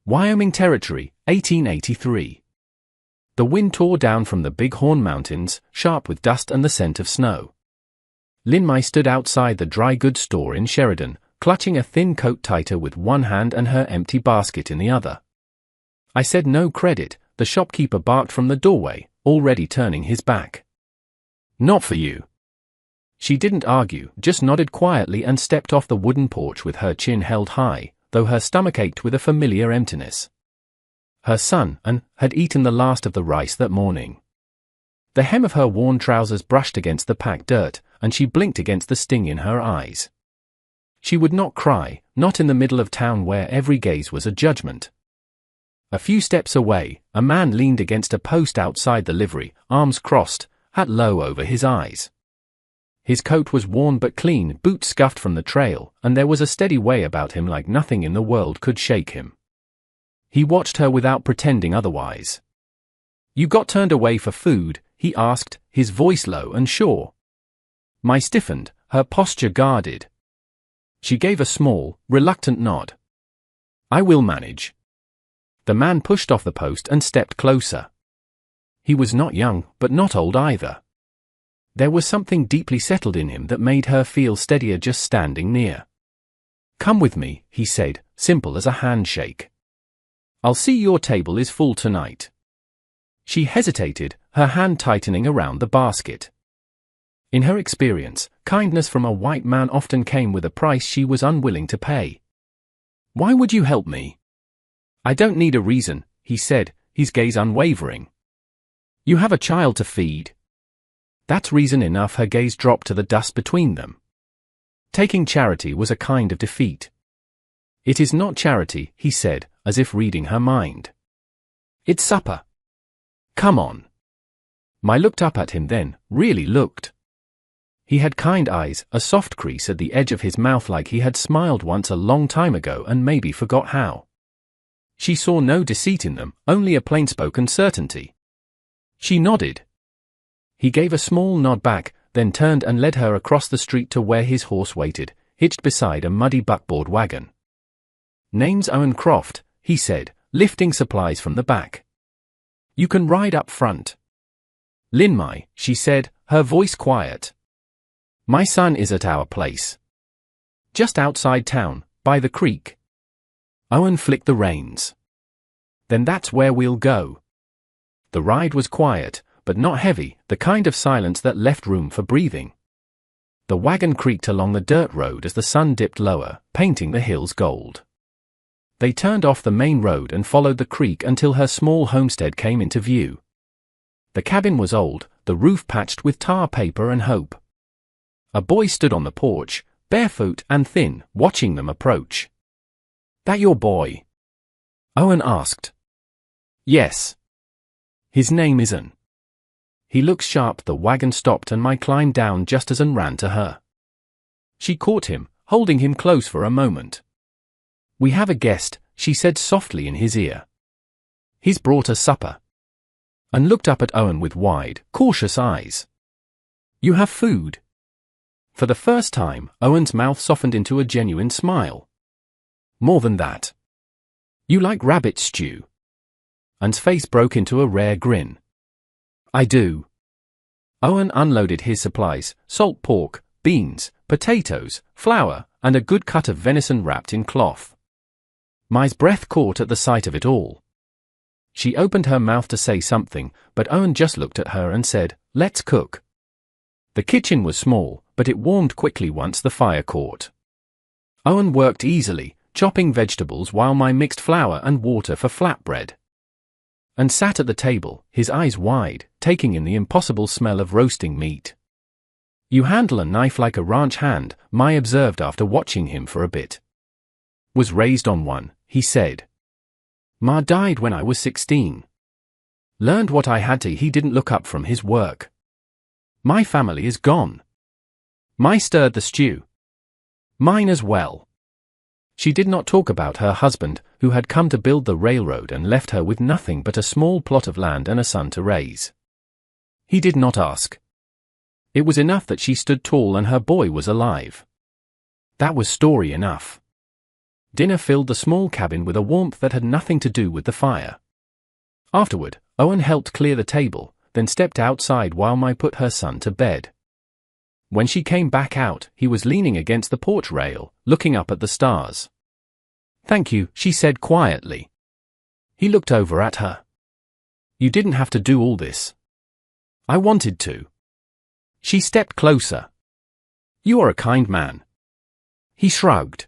Wyoming Territory, 1883. The wind tore down from the Big Horn Mountains, sharp with dust and the scent of snow. Lin Mai stood outside the dry goods store in Sheridan, clutching a thin coat tighter with one hand and her empty basket in the other. I said no credit. The shopkeeper barked from the doorway, already turning his back. Not for you. She didn't argue, just nodded quietly and stepped off the wooden porch with her chin held high, though her stomach ached with a familiar emptiness. Her son, An, had eaten the last of the rice that morning. The hem of her worn trousers brushed against the packed dirt, and she blinked against the sting in her eyes. She would not cry, not in the middle of town where every gaze was a judgment. A few steps away, a man leaned against a post outside the livery, arms crossed, hat low over his eyes. His coat was worn but clean, boots scuffed from the trail, and there was a steady way about him like nothing in the world could shake him. He watched her without pretending otherwise. "You got turned away for food?" he asked, his voice low and sure. Mai stiffened, her posture guarded. She gave a small, reluctant nod. "I will manage." The man pushed off the post and stepped closer. He was not young, but not old either. There was something deeply settled in him that made her feel steadier just standing near. "Come with me," he said, simple as a handshake. "I'll see your table is full tonight." She hesitated, her hand tightening around the basket. In her experience, kindness from a white man often came with a price she was unwilling to pay. "Why would you help me?" "I don't need a reason," he said, his gaze unwavering. "You have a child to feed." That's reason enough. Her gaze dropped to the dust between them. Taking charity was a kind of defeat. "It is not charity," he said, as if reading her mind. "It's supper. Come on." Mai looked up at him then, really looked. He had kind eyes, a soft crease at the edge of his mouth like he had smiled once a long time ago and maybe forgot how. She saw no deceit in them, only a plain-spoken certainty. She nodded. He gave a small nod back, then turned and led her across the street to where his horse waited, hitched beside a muddy buckboard wagon. "Name's Owen Croft," he said, lifting supplies from the back. "You can ride up front." "Lin Mai," she said, her voice quiet. "My son is at our place. Just outside town, by the creek." Owen flicked the reins. "Then that's where we'll go." The ride was quiet, but not heavy, the kind of silence that left room for breathing. The wagon creaked along the dirt road as the sun dipped lower, painting the hills gold. They turned off the main road and followed the creek until her small homestead came into view. The cabin was old, the roof patched with tar paper and hope. A boy stood on the porch, barefoot and thin, watching them approach. "That your boy?" Owen asked. "Yes. His name is An." He looked sharp. The wagon stopped and Mai climbed down just as An ran to her. She caught him, holding him close for a moment. "We have a guest," she said softly in his ear. "He's brought us supper." An looked up at Owen with wide, cautious eyes. "You have food?" For the first time, Owen's mouth softened into a genuine smile. "More than that." "You like rabbit stew?" An's face broke into a rare grin. "I do." Owen unloaded his supplies, salt pork, beans, potatoes, flour, and a good cut of venison wrapped in cloth. Mai's breath caught at the sight of it all. She opened her mouth to say something, but Owen just looked at her and said, "Let's cook." The kitchen was small, but it warmed quickly once the fire caught. Owen worked easily, chopping vegetables while Mai mixed flour and water for flatbread. And sat at the table, his eyes wide, taking in the impossible smell of roasting meat. "You handle a knife like a ranch hand," Mai observed after watching him for a bit. "Was raised on one," he said. "Ma died when I was 16. Learned what I had to." He didn't look up from his work. "My family is gone." Mai stirred the stew. "Mine as well." She did not talk about her husband, who had come to build the railroad and left her with nothing but a small plot of land and a son to raise. He did not ask. It was enough that she stood tall and her boy was alive. That was story enough. Dinner filled the small cabin with a warmth that had nothing to do with the fire. Afterward, Owen helped clear the table, then stepped outside while Mai put her son to bed. When she came back out, he was leaning against the porch rail, looking up at the stars. "Thank you," she said quietly. He looked over at her. "You didn't have to do all this." "I wanted to." She stepped closer. "You are a kind man." He shrugged.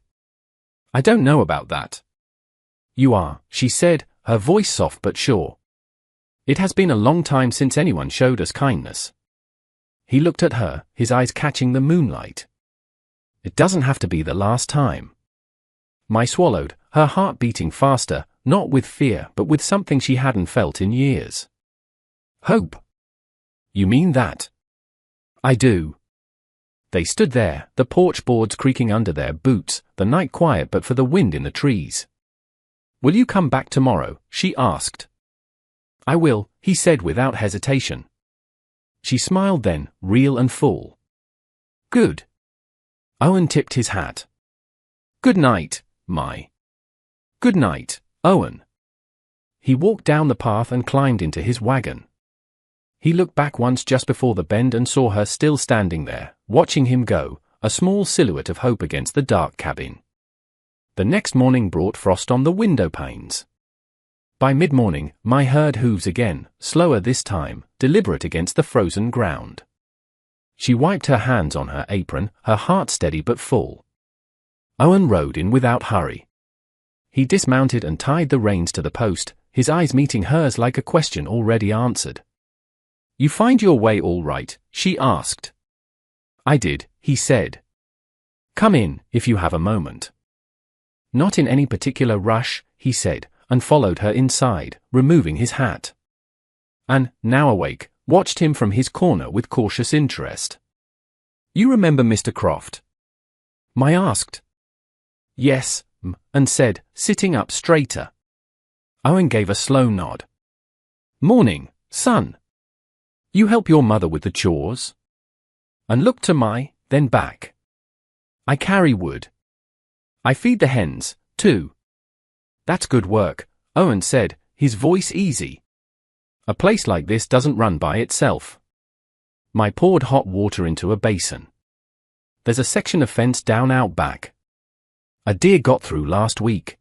"I don't know about that." "You are," she said, her voice soft but sure. "It has been a long time since anyone showed us kindness." He looked at her, his eyes catching the moonlight. "It doesn't have to be the last time." Mai swallowed, her heart beating faster, not with fear but with something she hadn't felt in years. "Hope." "You mean that?" "I do." They stood there, the porch boards creaking under their boots, the night quiet but for the wind in the trees. "Will you come back tomorrow?" she asked. "I will," he said without hesitation. She smiled then, real and full. "Good." Owen tipped his hat. "Good night, Mai." "Good night, Owen." He walked down the path and climbed into his wagon. He looked back once just before the bend and saw her still standing there, watching him go, a small silhouette of hope against the dark cabin. The next morning brought frost on the window panes. By mid-morning, Mai heard hooves again, slower this time, deliberate against the frozen ground. She wiped her hands on her apron, her heart steady but full. Owen rode in without hurry. He dismounted and tied the reins to the post, his eyes meeting hers like a question already answered. "You find your way all right?" she asked. "I did," he said. "Come in, if you have a moment." "Not in any particular rush," he said, and followed her inside, removing his hat. Anne, now awake, watched him from his corner with cautious interest. "You remember Mr. Croft?" Mai asked. "Yes," Anne said, sitting up straighter. Owen gave a slow nod. "Morning, son. You help your mother with the chores?" Anne looked to Mai, then back. "I carry wood. I feed the hens, too." "That's good work," Owen said, his voice easy. "A place like this doesn't run by itself." Mai poured hot water into a basin. "There's a section of fence down out back. A deer got through last week."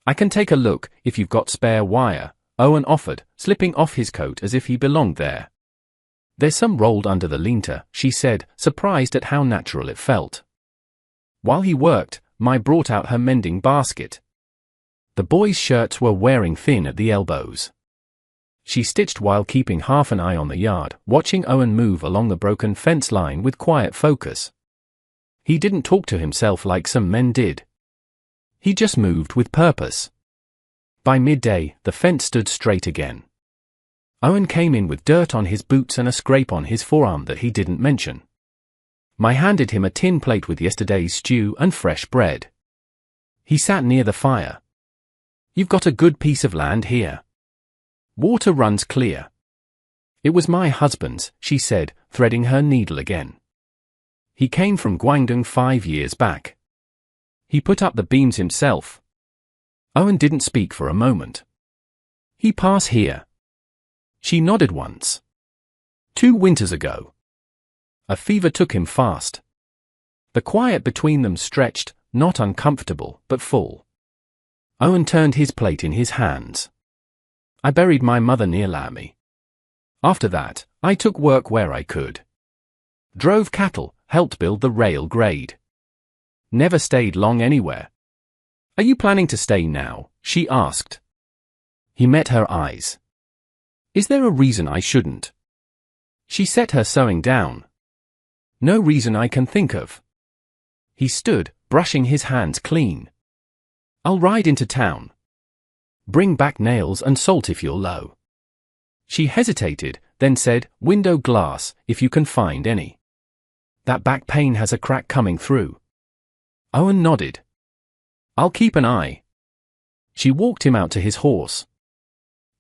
"I can take a look, if you've got spare wire," Owen offered, slipping off his coat as if he belonged there. "There's some rolled under the linter," she said, surprised at how natural it felt. While he worked, Mai brought out her mending basket. The boys' shirts were wearing thin at the elbows. She stitched while keeping half an eye on the yard, watching Owen move along the broken fence line with quiet focus. He didn't talk to himself like some men did. He just moved with purpose. By midday, the fence stood straight again. Owen came in with dirt on his boots and a scrape on his forearm that he didn't mention. Mai handed him a tin plate with yesterday's stew and fresh bread. He sat near the fire. "You've got a good piece of land here. Water runs clear." "It was my husband's," she said, threading her needle again. "He came from Guangdong 5 years back. He put up the beams himself." Owen didn't speak for a moment. "He pass here?" She nodded once. 2 winters ago. A fever took him fast. The quiet between them stretched, not uncomfortable, but full. Owen turned his plate in his hands. "I buried my mother near Lamy. After that, I took work where I could. Drove cattle, helped build the rail grade. Never stayed long anywhere." "Are you planning to stay now?" she asked. He met her eyes. "Is there a reason I shouldn't?" She set her sewing down. "No reason I can think of." He stood, brushing his hands clean. "I'll ride into town. Bring back nails and salt if you're low." She hesitated, then said, "Window glass, if you can find any. That back pane has a crack coming through." Owen nodded. "I'll keep an eye." She walked him out to his horse.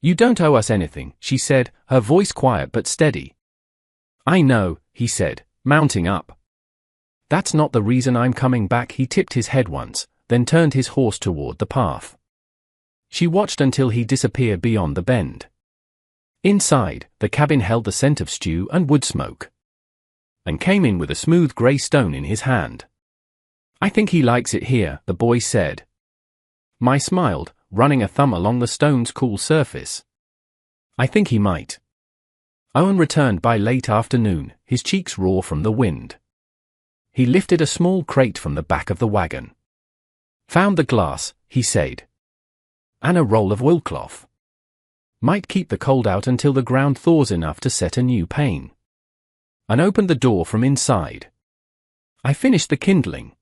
"You don't owe us anything," she said, her voice quiet but steady. "I know," he said, mounting up. "That's not the reason I'm coming back." He tipped his head once, then turned his horse toward the path. She watched until he disappeared beyond the bend. Inside, the cabin held the scent of stew and wood smoke, and came in with a smooth grey stone in his hand. "I think he likes it here," the boy said. Mai smiled, running a thumb along the stone's cool surface. "I think he might." Owen returned by late afternoon, his cheeks raw from the wind. He lifted a small crate from the back of the wagon. "Found the glass," he said. "And a roll of oilcloth. Might keep the cold out until the ground thaws enough to set a new pane." And opened the door from inside. "I finished the kindling."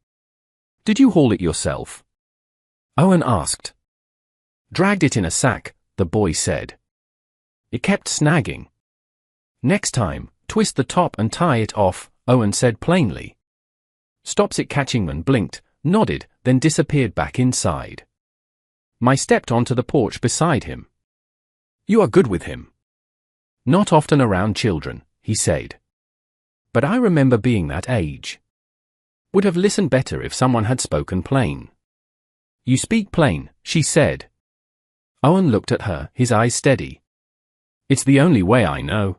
"Did you haul it yourself?" Owen asked. "Dragged it in a sack," the boy said. "It kept snagging." "Next time, twist the top and tie it off," Owen said plainly. Stops it catching and blinked, nodded, then disappeared back inside. Mai stepped onto the porch beside him. "You are good with him." "Not often around children," he said. "But I remember being that age. Would have listened better if someone had spoken plain." "You speak plain," she said. Owen looked at her, his eyes steady. "It's the only way I know."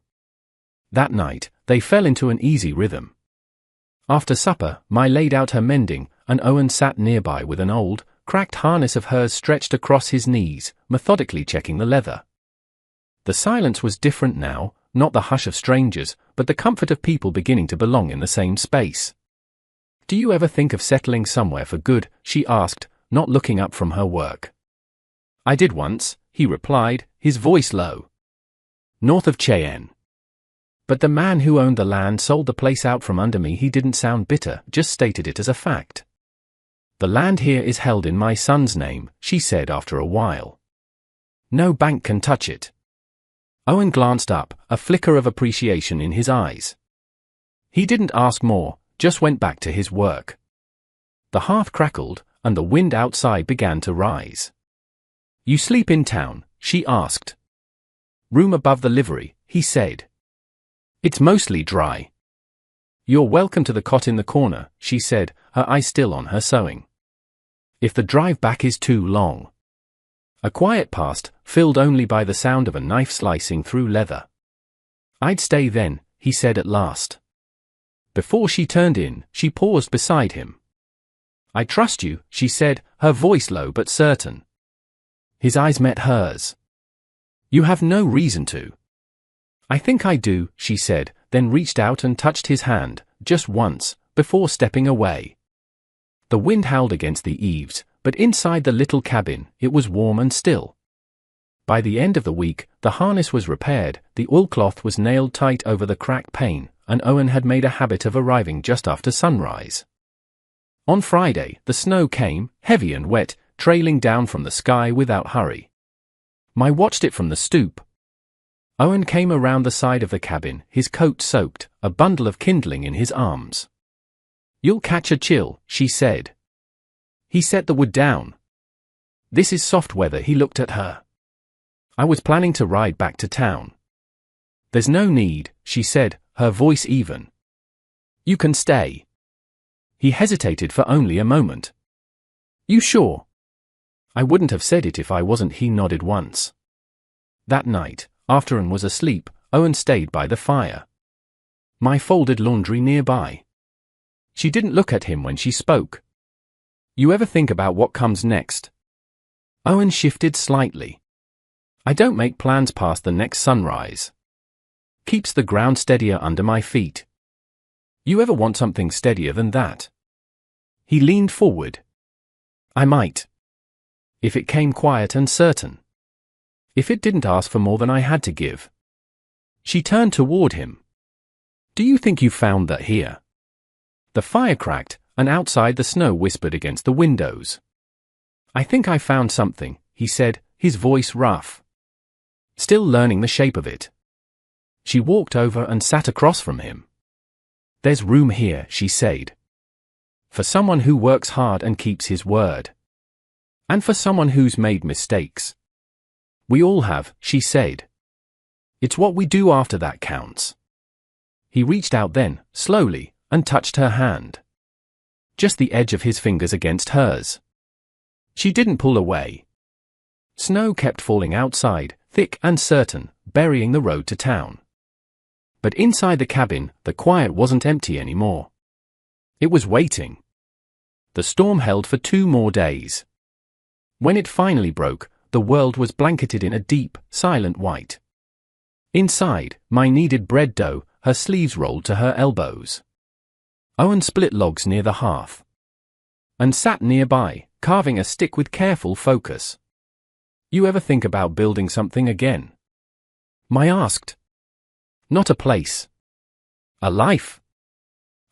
That night, they fell into an easy rhythm. After supper, Mai laid out her mending, and Owen sat nearby with an old, cracked harness of hers stretched across his knees, methodically checking the leather. The silence was different now, not the hush of strangers, but the comfort of people beginning to belong in the same space. "Do you ever think of settling somewhere for good?" she asked, not looking up from her work. "I did once," he replied, his voice low. "North of Cheyenne. But the man who owned the land sold the place out from under me." He didn't sound bitter, just stated it as a fact. "The land here is held in my son's name," she said after a while. "No bank can touch it." Owen glanced up, a flicker of appreciation in his eyes. He didn't ask more, just went back to his work. The hearth crackled, and the wind outside began to rise. "You sleep in town?" she asked. "Room above the livery," he said. "It's mostly dry." "You're welcome to the cot in the corner," she said, her eyes still on her sewing. "If the drive back is too long." A quiet passed, filled only by the sound of a knife slicing through leather. "I'd stay then," he said at last. Before she turned in, she paused beside him. "I trust you," she said, her voice low but certain. His eyes met hers. "You have no reason to." "I think I do," she said, then reached out and touched his hand, just once, before stepping away. The wind howled against the eaves, but inside the little cabin, it was warm and still. By the end of the week, the harness was repaired, the oilcloth was nailed tight over the cracked pane, and Owen had made a habit of arriving just after sunrise. On Friday, the snow came, heavy and wet, trailing down from the sky without hurry. Mai watched it from the stoop. Owen came around the side of the cabin, his coat soaked, a bundle of kindling in his arms. "You'll catch a chill," she said. He set the wood down. "This is soft weather." He looked at her. "I was planning to ride back to town." "There's no need," she said, her voice even. "You can stay." He hesitated for only a moment. "You sure?" "I wouldn't have said it if I wasn't." He nodded once. That night, after Anne was asleep, Owen stayed by the fire. Mai folded laundry nearby. She didn't look at him when she spoke. "You ever think about what comes next?" Owen shifted slightly. "I don't make plans past the next sunrise. Keeps the ground steadier under my feet." "You ever want something steadier than that?" He leaned forward. "I might. If it came quiet and certain. If it didn't ask for more than I had to give." She turned toward him. "Do you think you found that here?" The fire cracked, and outside the snow whispered against the windows. "I think I found something," he said, his voice rough. "Still learning the shape of it." She walked over and sat across from him. "There's room here," she said. "For someone who works hard and keeps his word. And for someone who's made mistakes." "We all have," she said. "It's what we do after that counts." He reached out then, slowly, and touched her hand. Just the edge of his fingers against hers. She didn't pull away. Snow kept falling outside, thick and certain, burying the road to town. But inside the cabin, the quiet wasn't empty anymore. It was waiting. The storm held for 2 more days. When it finally broke, the world was blanketed in a deep, silent white. Inside, Mai kneaded bread dough, her sleeves rolled to her elbows. Owen split logs near the hearth and sat nearby, carving a stick with careful focus. "You ever think about building something again?" Mai asked. "Not a place. A life."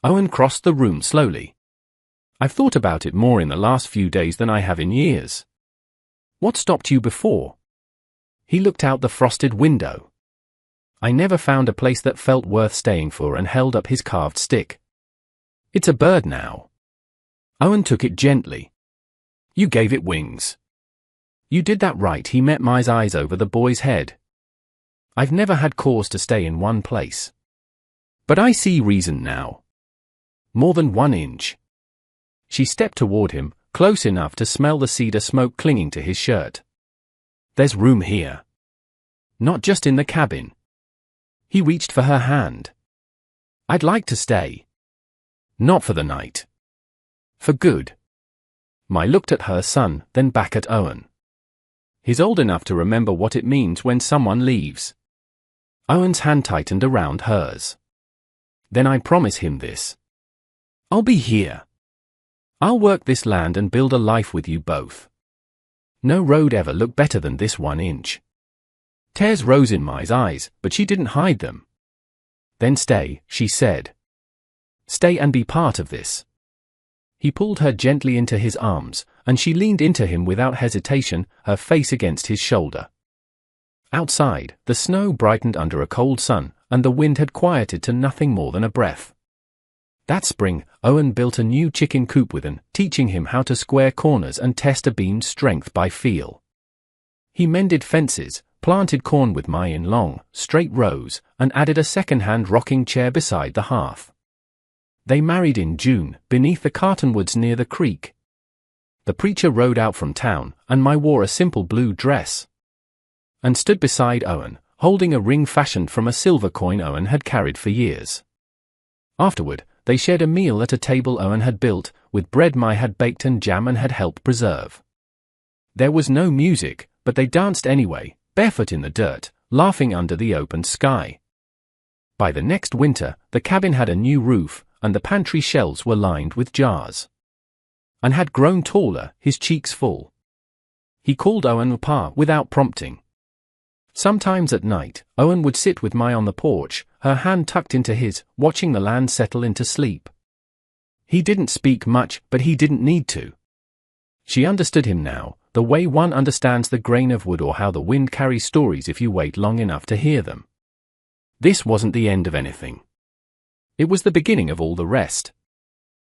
Owen crossed the room slowly. "I've thought about it more in the last few days than I have in years." "What stopped you before?" He looked out the frosted window. "I never found a place that felt worth staying for," and held up his carved stick. "It's a bird now." Owen took it gently. "You gave it wings." "You did that right." He met Mai's eyes over the boy's head. "I've never had cause to stay in one place. But I see reason now. More than 1 inch." She stepped toward him, close enough to smell the cedar smoke clinging to his shirt. "There's room here. Not just in the cabin." He reached for her hand. "I'd like to stay. Not for the night. For good." Mai looked at her son, then back at Owen. "He's old enough to remember what it means when someone leaves." Owen's hand tightened around hers. "Then I promise him this. I'll be here. I'll work this land and build a life with you both. No road ever looked better than this 1 inch." Tears rose in Mai's eyes, but she didn't hide them. "Then stay," she said. "Stay and be part of this." He pulled her gently into his arms, and she leaned into him without hesitation, her face against his shoulder. Outside, the snow brightened under a cold sun, and the wind had quieted to nothing more than a breath. That spring, Owen built a new chicken coop with Anne, teaching him how to square corners and test a beam's strength by feel. He mended fences, planted corn with Mai in long, straight rows, and added a second-hand rocking chair beside the hearth. They married in June, beneath the cottonwoods near the creek. The preacher rode out from town, and Mai wore a simple blue dress and stood beside Owen, holding a ring fashioned from a silver coin Owen had carried for years. Afterward, they shared a meal at a table Owen had built, with bread Mai had baked and jam and had helped preserve. There was no music, but they danced anyway, barefoot in the dirt, laughing under the open sky. By the next winter, the cabin had a new roof, and the pantry shelves were lined with jars. Anne had grown taller, his cheeks full. He called Owen Pa without prompting. Sometimes at night, Owen would sit with Mai on the porch, her hand tucked into his, watching the land settle into sleep. He didn't speak much, but he didn't need to. She understood him now, the way one understands the grain of wood or how the wind carries stories if you wait long enough to hear them. This wasn't the end of anything. It was the beginning of all the rest.